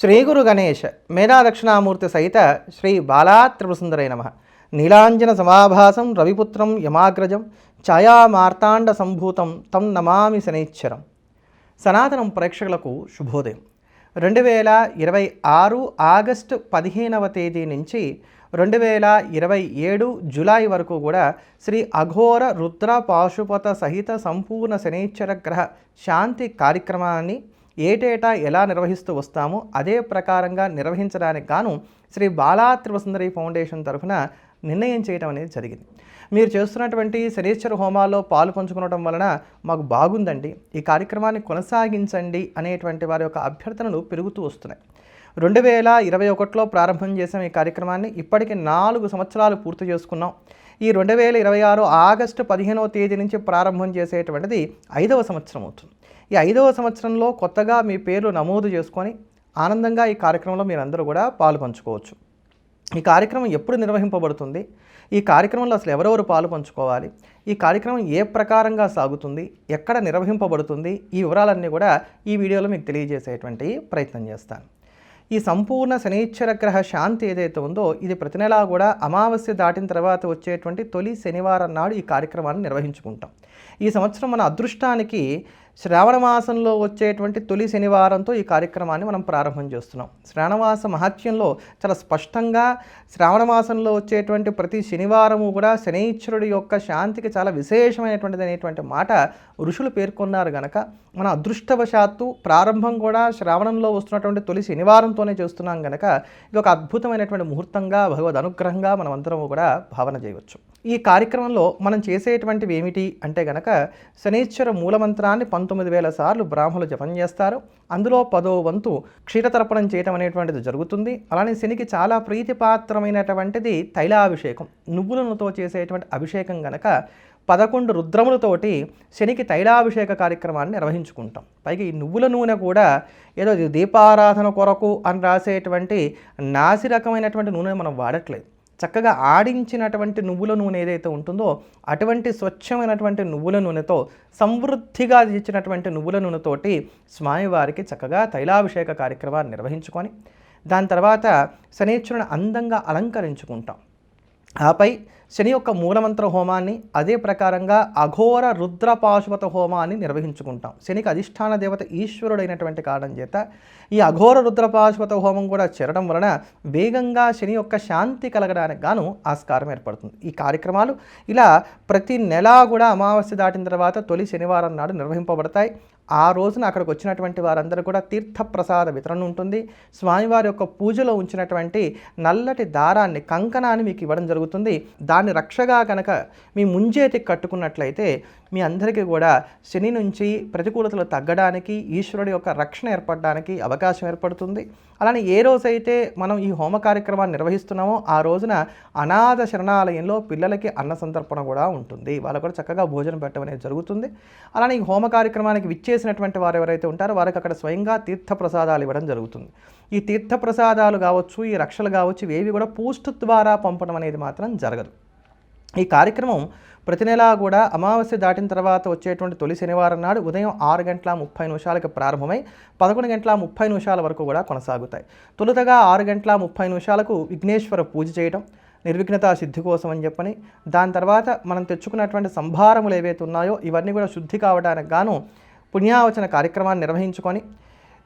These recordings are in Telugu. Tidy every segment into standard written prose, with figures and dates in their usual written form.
శ్రీ గురు గణేష్ మేధా దక్షిణామూర్తి సహిత శ్రీ బాలా త్రిపురసుందరై నమః. నీలాంజన సమాభాసం రవిపుత్రం యమాగ్రజం ఛాయామార్తాండ సంభూతం తం నమామి శనైశ్చరం. సనాతనం ప్రేక్షకులకు శుభోదయం. 2026 ఆగస్టు 15వ తేదీ నుంచి 2027 జూలై వరకు కూడా శ్రీ అఘోర రుద్ర పాశుపత సహిత సంపూర్ణ శనైశ్చర గ్రహ శాంతి కార్యక్రమాన్ని ఏటేటా ఎలా నిర్వహిస్తూ వస్తామో అదే ప్రకారంగా నిర్వహించడానికి గాను శ్రీ బాలా త్రిపురసుందరి ఫౌండేషన్ తరఫున నిర్ణయం చేయడం అనేది జరిగింది. మీరు చేస్తున్నటువంటి శనైశ్చర హోమాల్లో పాలు పంచుకోవడం వలన మాకు బాగుందండి, ఈ కార్యక్రమాన్ని కొనసాగించండి అనేటువంటి వారి యొక్క అభ్యర్థనలు పెరుగుతూ వస్తున్నాయి. 2021లో ప్రారంభం చేసాం ఈ కార్యక్రమాన్ని. ఇప్పటికి 4 సంవత్సరాలు పూర్తి చేసుకున్నాం. ఈ 2026 ఆగస్టు 15వ తేదీ నుంచి ప్రారంభం చేసేటువంటిది 5వ సంవత్సరం అవుతుంది. ఈ 5వ సంవత్సరంలో కొత్తగా మీ పేర్లు నమోదు చేసుకొని ఆనందంగా ఈ కార్యక్రమంలో మీరందరూ కూడా పాలు పంచుకోవచ్చు. ఈ కార్యక్రమం ఎప్పుడు నిర్వహింపబడుతుంది, ఈ కార్యక్రమంలో అసలు ఎవరెవరు పాలు పంచుకోవాలి, ఈ కార్యక్రమం ఏ ప్రకారంగా సాగుతుంది, ఎక్కడ నిర్వహింపబడుతుంది, ఈ వివరాలన్నీ కూడా ఈ వీడియోలో మీకు తెలియజేసేటువంటి ప్రయత్నం చేస్తాను. ఈ సంపూర్ణ శనైశ్చర గ్రహ శాంతి ఏదైతే ఉందో ఇది ప్రతి నెలా కూడా అమావాస్య దాటిన తర్వాత వచ్చేటువంటి తొలి శనివారం నాడు ఈ కార్యక్రమాన్ని నిర్వహించుకుంటాం. ఈ సంవత్సరం మన అదృష్టానికి శ్రావణ మాసంలో వచ్చేటువంటి తొలి శనివారంతో ఈ కార్యక్రమాన్ని మనం ప్రారంభం చేస్తున్నాం. శ్రావణమాస మహత్యంలో చాలా స్పష్టంగా శ్రావణ మాసంలో వచ్చేటువంటి ప్రతి శనివారము కూడా శనైశ్వరుడి యొక్క శాంతికి చాలా విశేషమైనటువంటిది అనేటువంటి మాట ఋషులు పేర్కొన్నారు గనక మన అదృష్టవశాత్తు ప్రారంభం కూడా శ్రావణంలో వస్తున్నటువంటి తొలి శనివారంతోనే చేస్తున్నాం గనక ఇది ఒక అద్భుతమైనటువంటి ముహూర్తంగా భగవద్ అనుగ్రహంగా మనం అందరం కూడా భావన చేయవచ్చు. ఈ కార్యక్రమంలో మనం చేసేటువంటివి ఏమిటి అంటే గనక శనైశ్వర మూలమంత్రాన్ని 19,000 సార్లు బ్రాహ్మణులు జపం చేస్తారు. అందులో 10వ వంతు క్షీరతర్పణం చేయటం అనేటువంటిది జరుగుతుంది. అలానే శనికి చాలా ప్రీతిపాత్రమైనటువంటిది తైలాభిషేకం, నువ్వుల నూనెతో చేసేటువంటి అభిషేకం గనక 11 రుద్రములతోటి శనికి తైలాభిషేక కార్యక్రమాన్ని నిర్వహించుకుంటాం. పైగా ఈ నువ్వుల నూనె కూడా ఏదో దీపారాధన కొరకు అని రాసేటువంటి నాసి రకమైనటువంటి నూనె మనం వాడట్లేదు. చక్కగా ఆడించినటువంటి నువ్వుల నూనె ఏదైతే ఉంటుందో అటువంటి స్వచ్ఛమైనటువంటి నువ్వుల నూనెతో సమృద్ధిగా ఇచ్చినటువంటి నువ్వుల నూనెతోటి స్వామివారికి చక్కగా తైలాభిషేక కార్యక్రమాన్ని నిర్వహించుకొని దాని తర్వాత శనైశ్వరుని అందంగా అలంకరించుకుంటాం. ఆపై శని యొక్క మూలమంత్ర హోమాన్ని అదే ప్రకారంగా అఘోర రుద్ర పాశుపత హోమాన్ని నిర్వహించుకుంటాం. శనికి అధిష్టాన దేవత ఈశ్వరుడైనటువంటి కారణం చేత ఈ అఘోర రుద్ర పాశుపత హోమం కూడా చేరడం వలన వేగంగా శని యొక్క శాంతి కలగడానికి గాను ఆస్కారం ఏర్పడుతుంది. ఈ కార్యక్రమాలు ఇలా ప్రతి నెలా కూడా అమావాస్య దాటిన తర్వాత తొలి శనివారం నాడు నిర్వహింపబడతాయి. ఆ రోజున అక్కడికి వచ్చినటువంటి వారందరూ కూడా తీర్థప్రసాద వితరణ ఉంటుంది. స్వామివారి యొక్క పూజలో ఉంచినటువంటి నల్లటి దారాన్ని, కంకణాన్ని మీకు ఇవ్వడం జరుగుతుంది. దాన్ని రక్షగా కనుక మీ ముంజేతికి కట్టుకున్నట్లయితే మీ అందరికీ కూడా శని నుంచి ప్రతికూలతలు తగ్గడానికి, ఈశ్వరుడి యొక్క రక్షణ ఏర్పడడానికి అవకాశం ఏర్పడుతుంది. అలానే ఏ రోజైతే మనం ఈ హోమ కార్యక్రమాన్ని నిర్వహిస్తున్నామో ఆ రోజున అనాథ శరణాలయంలో పిల్లలకి అన్న సంతర్పణ కూడా ఉంటుంది. వాళ్ళకు కూడా చక్కగా భోజనం పెట్టడం అనేది జరుగుతుంది. అలానే ఈ హోమ కార్యక్రమానికి విచ్చేసినటువంటి వారు ఎవరైతే ఉంటారో వారికి అక్కడ స్వయంగా తీర్థప్రసాదాలు ఇవ్వడం జరుగుతుంది. ఈ తీర్థప్రసాదాలు కావచ్చు, ఈ రక్షలు కావచ్చు, ఇవేవి కూడా పోస్ట్ ద్వారా పంపడం అనేది మాత్రం జరగదు. ఈ కార్యక్రమం ప్రతి నెలా కూడా అమావాస్య దాటిన తర్వాత వచ్చేటువంటి తొలి శనివారం నాడు ఉదయం 6:30 ప్రారంభమై 11:30 వరకు కూడా కొనసాగుతాయి. తొలుతగా 6:30 విఘ్నేశ్వర పూజ చేయడం నిర్విఘ్నతా సిద్ధి కోసం అని చెప్పని, దాని తర్వాత మనం తెచ్చుకున్నటువంటి సంభారములు ఏవైతే ఉన్నాయో ఇవన్నీ కూడా శుద్ధి కావడానికి గాను పుణ్యావచన కార్యక్రమాన్ని నిర్వహించుకొని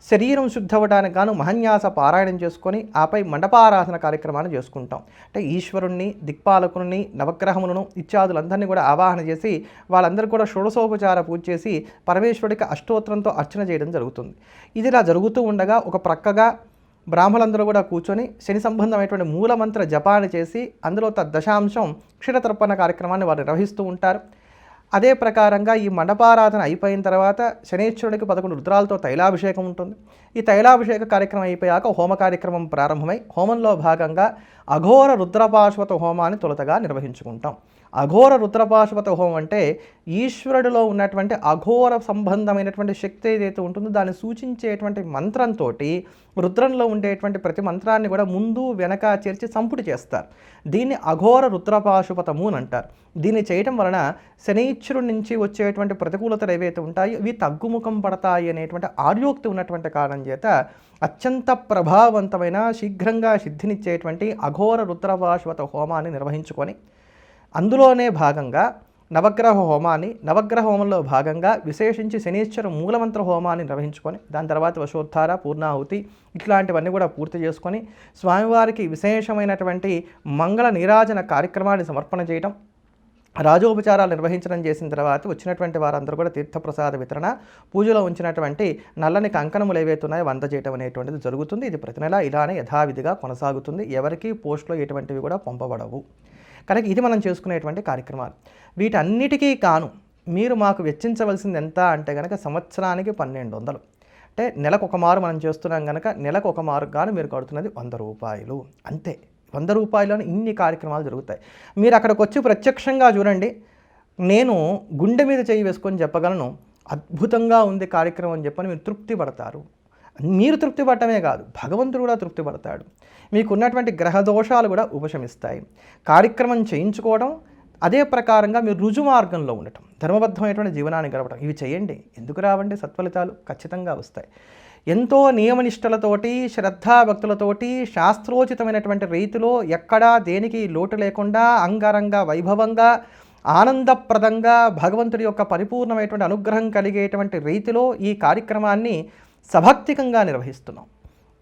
శరీరం శుద్ధవడానికి గాను మహన్యాస పారాయణం చేసుకొని ఆపై మండపారాధన కార్యక్రమాన్ని చేసుకుంటాం. అంటే ఈశ్వరుణ్ణి, దిక్పాలకుని, నవగ్రహములను ఇత్యాదులందరినీ కూడా ఆవాహన చేసి వాళ్ళందరూ కూడా షోడశోపచార పూజ చేసి పరమేశ్వరుడికి అష్టోత్తరంతో అర్చన చేయడం జరుగుతుంది. ఇది ఇలా జరుగుతూ ఉండగా ఒక ప్రక్కగా బ్రాహ్మణులందరూ కూడా కూర్చొని శని సంబంధమైనటువంటి మూలమంత్ర జపాన్ని చేసి అందులో దశాంశం క్షీరతర్పణ కార్యక్రమాన్ని వారు నిర్వహిస్తూ ఉంటారు. అదే ప్రకారంగా ఈ మండపారాధన అయిపోయిన తర్వాత శనైశ్వరుడికి 11 రుద్రాలతో తైలాభిషేకం ఉంటుంది. ఈ తైలాభిషేక కార్యక్రమం అయిపోయాక హోమ కార్యక్రమం ప్రారంభమై హోమంలో భాగంగా అఘోర రుద్రపాశుపత హోమాన్ని తొలుతగా నిర్వహించుకుంటాం. అఘోర రుద్రపాశుపత హోమం అంటే ఈశ్వరుడిలో ఉన్నటువంటి అఘోర సంబంధమైనటువంటి శక్తి ఏదైతే ఉంటుందో దాన్ని సూచించేటువంటి మంత్రంతో రుద్రంలో ఉండేటువంటి ప్రతి మంత్రాన్ని కూడా ముందు వెనక చేర్చి సంపుటి చేస్తారు. దీన్ని అఘోర రుద్రపాశుపతము అని అంటారు. దీన్ని చేయటం వలన శనీశ్వరుడి నుంచి వచ్చేటువంటి ప్రతికూలతలు ఏవైతే ఉంటాయో ఇవి తగ్గుముఖం పడతాయి అనేటువంటి ఆర్యోక్తి ఉన్నటువంటి కారణం చేత అత్యంత ప్రభావవంతమైన శీఘ్రంగా సిద్ధినిచ్చేటువంటి అఘోర రుద్రపాశుపత హోమాన్ని నిర్వహించుకొని అందులోనే భాగంగా నవగ్రహ హోమంలో భాగంగా విశేషించి శనీశ్వర మూలమంత్ర హోమాన్ని నిర్వహించుకొని దాని తర్వాత వశోద్ధార పూర్ణాహుతి ఇట్లాంటివన్నీ కూడా పూర్తి చేసుకొని స్వామివారికి విశేషమైనటువంటి మంగళ నీరాజన కార్యక్రమాన్ని సమర్పణ చేయడం, రాజోపచారాలు నిర్వహించడం చేసిన తర్వాత వచ్చినటువంటి వారందరూ కూడా తీర్థప్రసాద వితరణ, పూజలో ఉంచినటువంటి నల్లని కంకణములు ఏవైతే ఉన్నాయో అందజేయటం అనేటువంటిది జరుగుతుంది. ఇది ప్రతి నెల ఇలానే యథావిధిగా కొనసాగుతుంది. ఎవరికి పోస్టులో ఎటువంటివి కూడా పంపబడవు. కనుక ఇది మనం చేసుకునేటువంటి కార్యక్రమాలు. వీటన్నిటికీ కాను మీరు మాకు వెచ్చించవలసింది ఎంత అంటే కనుక సంవత్సరానికి 1200. అంటే నెలకు ఒక మారు మనం చేస్తున్నాం కనుక నెలకు ఒక మారు గాను మీరు కడుతున్నది 100 రూపాయలు అంతే. 100 రూపాయలని ఇన్ని కార్యక్రమాలు జరుగుతాయి. మీరు అక్కడికి వచ్చి ప్రత్యక్షంగా చూడండి. నేను గుండె మీద చేయి వేసుకొని చెప్పగలను, అద్భుతంగా ఉంది కార్యక్రమం అని చెప్పని మీరు తృప్తి పడతారు. మీరు తృప్తి పడటమే కాదు, భగవంతుడు కూడా తృప్తి పడతాడు. మీకున్నటువంటి గ్రహ దోషాలు కూడా ఉపశమిస్తాయి. కార్యక్రమం చేయించుకోవడం, అదే ప్రకారంగా మీరు రుజు మార్గంలో ఉండటం, ధర్మబద్ధమైనటువంటి జీవనాన్ని గడపడం, ఇవి చేయండి. ఎందుకు రావండి సత్ఫలితాలు? ఖచ్చితంగా వస్తాయి. ఎంతో నియమనిష్టలతోటి శ్రద్ధాభక్తులతోటి శాస్త్రోచితమైనటువంటి రీతిలో ఎక్కడా దేనికి లోటు లేకుండా అంగరంగ వైభవంగా ఆనందప్రదంగా భగవంతుడి యొక్క పరిపూర్ణమైనటువంటి అనుగ్రహం కలిగేటువంటి రీతిలో ఈ కార్యక్రమాన్ని సభక్తికంగా నిర్వహిస్తున్నాం.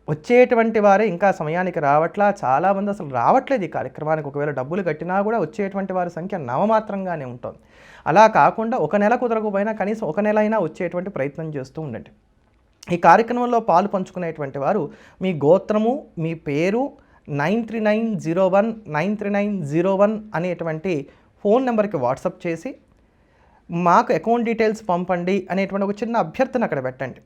వచ్చేటువంటి వారే ఇంకా సమయానికి రావట్లా, చాలామంది అసలు రావట్లేదు ఈ కార్యక్రమానికి. ఒకవేళ డబ్బులు కట్టినా కూడా వచ్చేటువంటి వారి సంఖ్య నామమాత్రంగానే ఉంటుంది. అలా కాకుండా ఒక నెల కుదరకపోయినా కనీసం ఒక నెల అయినా వచ్చేటువంటి ప్రయత్నం చేస్తూ ఉండండి. ఈ కార్యక్రమంలో పాలు పంచుకునేటువంటి వారు మీ గోత్రము, మీ పేరు 9390193901 అనేటువంటి ఫోన్ నెంబర్కి వాట్సాప్ చేసి మాకు అకౌంట్ డీటెయిల్స్ పంపండి అనేటువంటి ఒక చిన్న అభ్యర్థన అక్కడ పెట్టండి.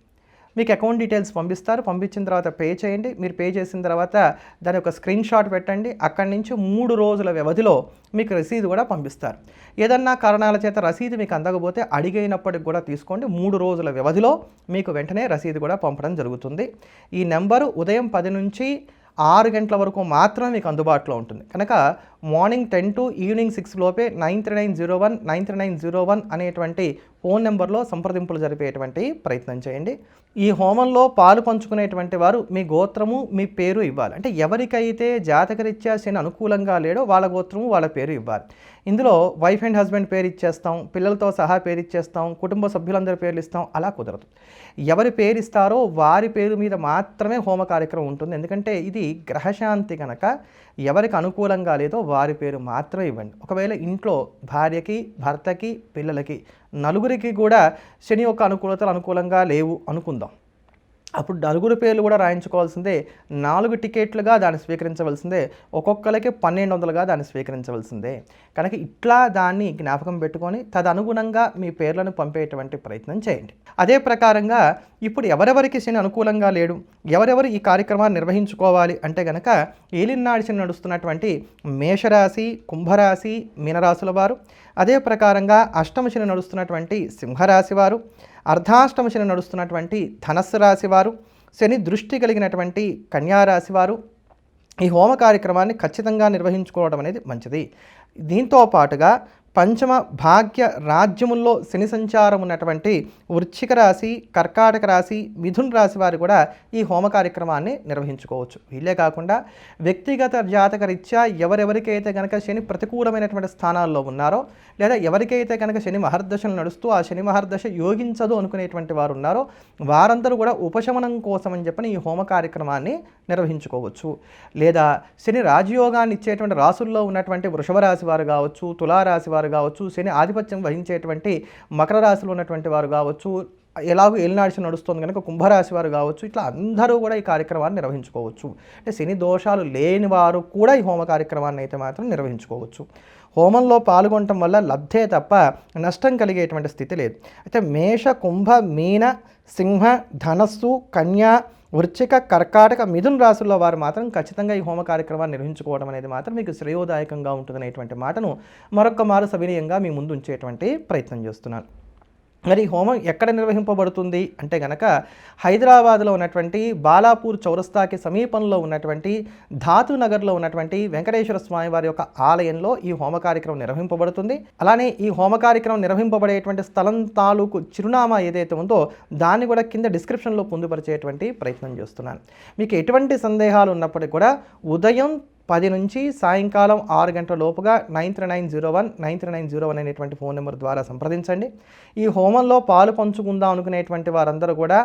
మీకు అకౌంట్ డీటెయిల్స్ పంపిస్తారు. పంపించిన తర్వాత పే చేయండి. మీరు పే చేసిన తర్వాత దాని ఒక స్క్రీన్ షాట్ పెట్టండి. అక్కడి నుంచి 3 రోజుల వ్యవధిలో మీకు రసీదు కూడా పంపిస్తారు. ఏదన్నా కారణాల చేత రసీదు మీకు అందకపోతే అడిగినప్పటికి కూడా తీసుకోండి. 3 రోజుల వ్యవధిలో మీకు వెంటనే రసీదు కూడా పంపడం జరుగుతుంది. ఈ నెంబరు ఉదయం 10 నుంచి 6 గంటల వరకు మాత్రమే మీకు అందుబాటులో ఉంటుంది. కనుక మార్నింగ్ 10 to ఈవినింగ్ 6 లోపే 9390193901 అనేటువంటి ఫోన్ నెంబర్లో సంప్రదింపులు జరిపేటువంటి ప్రయత్నం చేయండి. ఈ హోమంలో పాలు పంచుకునేటువంటి వారు మీ గోత్రము, మీ పేరు ఇవ్వాలి. అంటే ఎవరికైతే జాతకరీత్యా శని అనుకూలంగా లేడో వాళ్ళ గోత్రము, వాళ్ళ పేరు ఇవ్వాలి. ఇందులో వైఫ్ అండ్ హస్బెండ్ పేరు ఇచ్చేస్తాం, పిల్లలతో సహా పేరు ఇచ్చేస్తాం, కుటుంబ సభ్యులందరి పేర్లు ఇస్తాం, అలా కుదరదు. ఎవరి పేరు ఇస్తారో వారి పేరు మీద మాత్రమే హోమ కార్యక్రమం ఉంటుంది. ఎందుకంటే ఇది గ్రహశాంతి కనుక ఎవరికి అనుకూలంగా లేదో వారి పేరు మాత్రమే ఇవ్వండి. ఒకవేళ ఇంట్లో భార్యకి, భర్తకి, పిల్లలకి నలుగురికి కూడా శని యొక్క అనుకూలతలు అనుకూలంగా లేవు అనుకుందాం. అప్పుడు నలుగురు పేర్లు కూడా రాయించుకోవాల్సిందే. 4 టికెట్లుగా దాన్ని స్వీకరించవలసిందే. ఒక్కొక్కరికి 1200గా దాన్ని స్వీకరించవలసిందే. కనుక ఇట్లా దాన్ని జ్ఞాపకం పెట్టుకొని తదనుగుణంగా మీ పేర్లను పంపేటువంటి ప్రయత్నం చేయండి. అదే ప్రకారంగా ఇప్పుడు ఎవరెవరికి శని అనుకూలంగా లేడు, ఎవరెవరు ఈ కార్యక్రమాన్ని నిర్వహించుకోవాలి అంటే కనుక ఏలినాడు శని నడుస్తున్నటువంటి మేషరాశి, కుంభరాశి, మీనరాశుల వారు, అదే ప్రకారంగా అష్టమ శని నడుస్తున్నటువంటి సింహరాశి వారు, అర్ధాష్టమ శని నడుస్తున్నటువంటి ధనస్సు రాశి వారు, శని దృష్టి కలిగినటువంటి కన్యారాశి వారు ఈ హోమ కార్యక్రమాన్ని ఖచ్చితంగా నిర్వహించుకోవడం అనేది మంచిది. దీంతో పాటుగా పంచమ భాగ్య రాజ్యముల్లో శని సంచారం ఉన్నటువంటి వృశ్చిక రాశి, కర్కాటక రాశి, మిథున రాశి వారు కూడా ఈ హోమ కార్యక్రమాన్ని నిర్వహించుకోవచ్చు. వీళ్ళే కాకుండా వ్యక్తిగత జాతక రీత్యా ఎవరెవరికైతే కనుక శని ప్రతికూలమైనటువంటి స్థానాల్లో ఉన్నారో, లేదా ఎవరికైతే కనుక శని మహర్దశలు నడుస్తూ ఆ శని మహర్దశ యోగించదు అనుకునేటువంటి వారు ఉన్నారో వారందరూ కూడా ఉపశమనం కోసం అని చెప్పని ఈ హోమ కార్యక్రమాన్ని నిర్వహించుకోవచ్చు. లేదా శని రాజయోగాన్ని ఇచ్చేటువంటి రాసుల్లో ఉన్నటువంటి వృషభ రాశి వారు కావచ్చు, తులారాశి వారు కావచ్చు, శని ఆధిపత్యం వహించేటువంటి మకర రాశిలో ఉన్నటువంటి వారు కావచ్చు, ఎలాగో ఏలినాడు శని నడుస్తుంది కనుక కుంభరాశి వారు కావచ్చు, ఇట్లా అందరూ కూడా ఈ కార్యక్రమాన్ని నిర్వహించుకోవచ్చు. అంటే శని దోషాలు లేని వారు కూడా ఈ హోమ కార్యక్రమాన్ని అయితే మాత్రం నిర్వహించుకోవచ్చు. హోమంలో పాల్గొనటం వల్ల లబ్ధే తప్ప నష్టం కలిగేటువంటి స్థితి లేదు. అయితే మేష, కుంభ, మీన, సింహ, ధనస్సు, కన్య, వృశ్చిక, కర్కాటక, మిథున రాశుల్లో వారు మాత్రం ఖచ్చితంగా ఈ హోమ కార్యక్రమాన్ని నిర్వహించుకోవడం అనేది మాత్రం మీకు శ్రేయోదాయకంగా ఉంటుందనేటువంటి మాటను మరొక్క మారు సవినయంగా మీ ముందు ఉంచేటువంటి ప్రయత్నం చేస్తున్నాను. మరి హోమం ఎక్కడ నిర్వహింపబడుతుంది అంటే గనక హైదరాబాద్లో ఉన్నటువంటి బాలాపూర్ చౌరస్తాకి సమీపంలో ఉన్నటువంటి ధాతునగర్లో ఉన్నటువంటి వెంకటేశ్వర స్వామి వారి యొక్క ఆలయంలో ఈ హోమ కార్యక్రమం నిర్వహింపబడుతుంది. అలానే ఈ హోమ కార్యక్రమం నిర్వహింపబడేటువంటి స్థలం తాలూకు చిరునామా ఏదైతే ఉందో దాన్ని కూడా కింద డిస్క్రిప్షన్లో పొందుపరిచేటువంటి ప్రయత్నం చేస్తున్నాను. మీకు ఎటువంటి సందేహాలు ఉన్నప్పటికీ కూడా ఉదయం 10 నుంచి సాయంకాలం 6 గంటల లోపుగా 9390193901 అనేటువంటి ఫోన్ నెంబర్ ద్వారా సంప్రదించండి. ఈ హోమంలో పాలు పంచుకుందాం అనుకునేటువంటి వారందరూ కూడా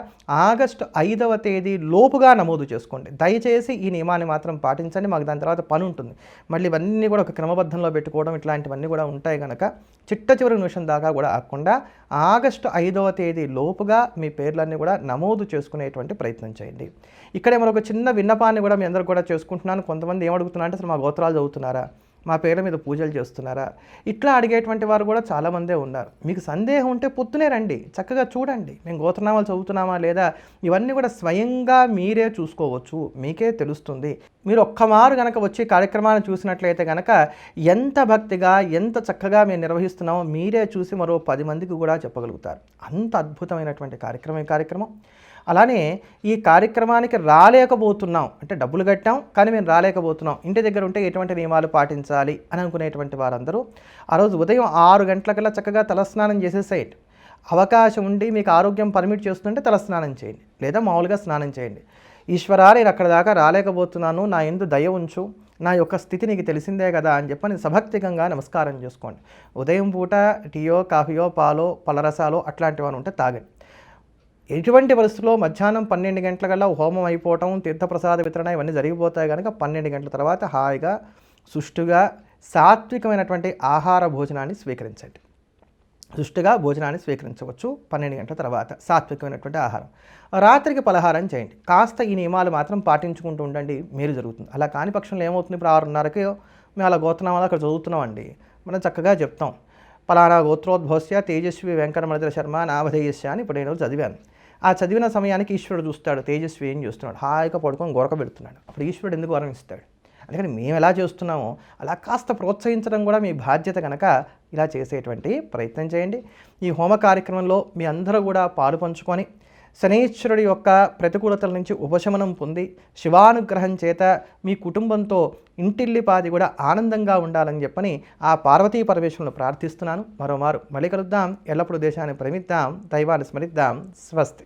ఆగస్టు 5వ తేదీ లోపుగా నమోదు చేసుకోండి. దయచేసి ఈ నియమాన్ని మాత్రం పాటించండి. మాకు దాని తర్వాత పని ఉంటుంది. మళ్ళీ ఇవన్నీ కూడా ఒక క్రమబద్ధంలో పెట్టుకోవడం ఇట్లాంటివన్నీ కూడా ఉంటాయి కనుక చిట్ట చివరి నిమిషం దాకా కూడా ఆగకుండా ఆగస్టు 5వ తేదీ లోపుగా మీ పేర్లన్నీ కూడా నమోదు చేసుకునేటువంటి ప్రయత్నం చేయండి. ఇక్కడే మరొక చిన్న విన్నపాన్ని కూడా మీ అందరూ కూడా చేసుకుంటున్నాను. కొంతమంది ఏమడుగుతున్నా అంటే అసలు మా గోత్రాలు చదువుతున్నారా, మా పేర్ల మీద పూజలు చేస్తున్నారా, ఇట్లా అడిగేటువంటి వారు కూడా చాలామందే ఉన్నారు. మీకు సందేహం ఉంటే పొద్దునే రండి, చక్కగా చూడండి మేము గోత్రనామాలు చదువుతున్నామా లేదా ఇవన్నీ కూడా స్వయంగా మీరే చూసుకోవచ్చు, మీకే తెలుస్తుంది. మీరు ఒక్కమారు కనుక వచ్చి కార్యక్రమాన్ని చూసినట్లయితే కనుక ఎంత భక్తిగా ఎంత చక్కగా మేము నిర్వహిస్తున్నామో మీరే చూసి మరో 10 మందికి కూడా చెప్పగలుగుతారు. అంత అద్భుతమైనటువంటి కార్యక్రమం. అలానే ఈ కార్యక్రమానికి రాలేకపోతున్నాం అంటే డబ్బులు కట్టాం కానీ మేము రాలేకపోతున్నాం, ఇంటి దగ్గర ఉంటే ఎటువంటి నియమాలు పాటించాలి అని అనుకునేటువంటి వారందరూ ఆ రోజు ఉదయం 6 గంటలకల్లా చక్కగా తలస్నానం చేసేసేయండి. అవకాశం ఉండి మీకు ఆరోగ్యం పర్మిట్ చేస్తుంటే తలస్నానం చేయండి లేదా మామూలుగా స్నానం చేయండి. ఈశ్వరా నేను అక్కడ దాకా రాలేకపోతున్నాను, నా యందు దయ ఉంచు, నా యొక్క స్థితి నీకు తెలిసిందే కదా అని చెప్పని సభక్తికంగా నమస్కారం చేసుకోండి. ఉదయం పూట టీయో కాఫీయో పాలో పలరసాలో అట్లాంటివన్నీ ఉంటే తాగండి. ఎటువంటి పరిస్థితుల్లో మధ్యాహ్నం 12 గంటలకల్లా హోమం అయిపోవటం తీర్థప్రసాద వితరణ ఇవన్నీ జరిగిపోతాయి కనుక 12 గంటల తర్వాత హాయిగా సుష్టుగా సాత్వికమైనటువంటి ఆహార భోజనాన్ని స్వీకరించండి. సుష్టుగా భోజనాన్ని స్వీకరించవచ్చు 12 గంటల తర్వాత సాత్వికమైనటువంటి ఆహారం. రాత్రికి పలహారం చేయండి. కాస్త ఈ నియమాలు మాత్రం పాటించుకుంటూ ఉండండి, మేలు జరుగుతుంది. అలా కాని పక్షంలో ఏమవుతుంది, ఇప్పుడు 6:30కి మేము అలా గోత్రనామాలు అక్కడ చదువుతున్నామండి, మనం చక్కగా చెప్తాం పలానా గోత్రోద్భవస్య తేజస్వి వెంకటమణిధర శర్మ నామధేయస్య అని ఇప్పుడు నేను చదివాను. ఆ చదివిన సమయానికి ఈశ్వరుడు చూస్తాడు, తేజస్వి ఏం చూస్తున్నాడు, హాయిగా పడుకొని గొరక పెడుతున్నాడు. అప్పుడు ఈశ్వరుడు ఎందుకు వరం ఇస్తాడు? అందుకని మేము ఎలా చేస్తున్నామో అలా కాస్త ప్రోత్సహించడం కూడా మీ బాధ్యత కనుక ఇలా చేసేటువంటి ప్రయత్నం చేయండి. ఈ హోమ కార్యక్రమంలో మీ అందరూ కూడా పాలు పంచుకొని శనీశ్వరుడి యొక్క ప్రతికూలతల నుంచి ఉపశమనం పొంది శివానుగ్రహం చేత మీ కుటుంబంతో ఇంటిల్లిపాది కూడా ఆనందంగా ఉండాలని చెప్పని ఆ పార్వతీ పరమేశ్వరులను ప్రార్థిస్తున్నాను. మరోమారు మళ్ళీ కలుద్దాం. ఎల్లప్పుడూ దేశాన్ని ప్రేమిద్దాం, దైవాన్ని స్మరిద్దాం. స్వస్తి.